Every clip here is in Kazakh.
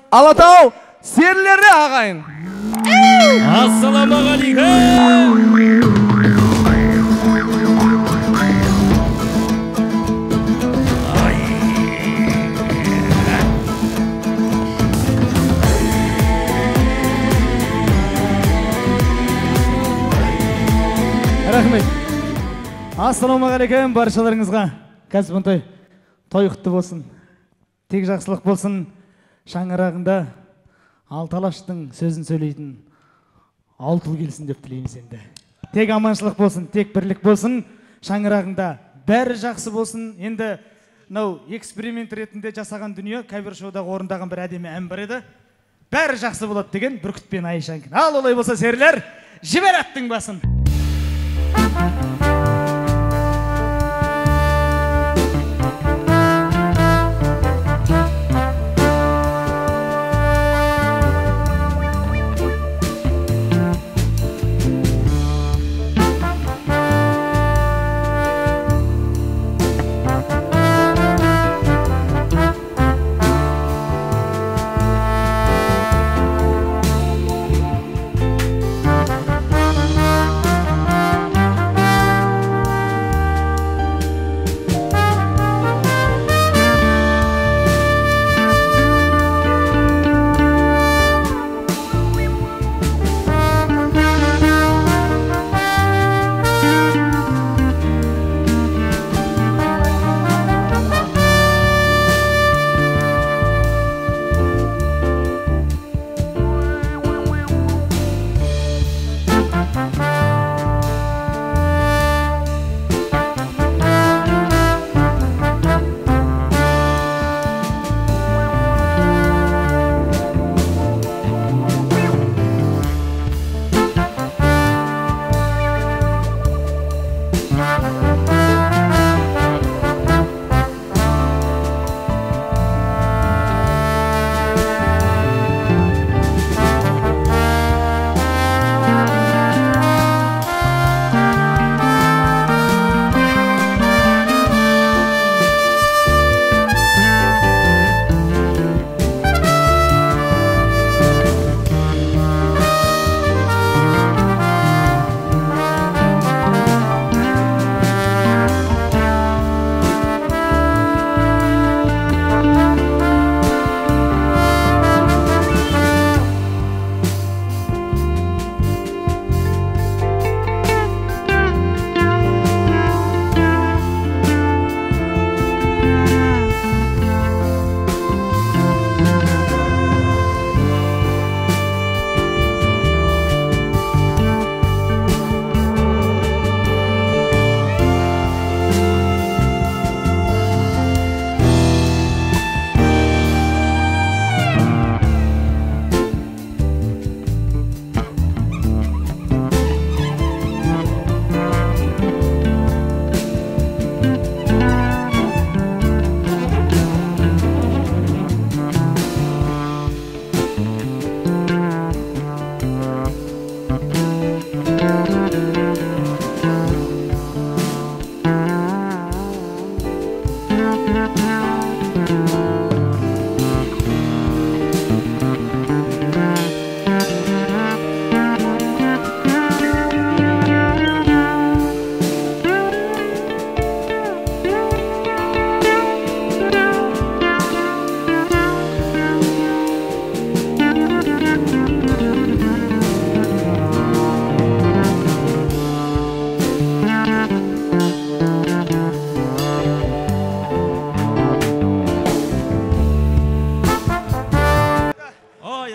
Алатау серілері ағайын. Ассаламағалейкум. Рахмет. Ассаламағалейкум баршаларыңызға. Кәсіпін той құтты болсын. Тек жақсылық болсын. Шаңырағында Алталаштың сөзін сөйлейтін Алтыл келсін деп тілейміз енді. Тек аманшылық болсын, тек бірлік болсын. Шаңырағында бәрі жақсы болсын. Енді эксперимент ретінде жасаған дүние кавер шоудағы орындаған бір әдемі ән бар еді. Бәрі жақсы болады деген Бүркітпен Айшанкин. Ал олай болса серілер, жібер аттың басын.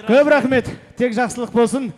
Көп рахмет, тек жақсылық болсын.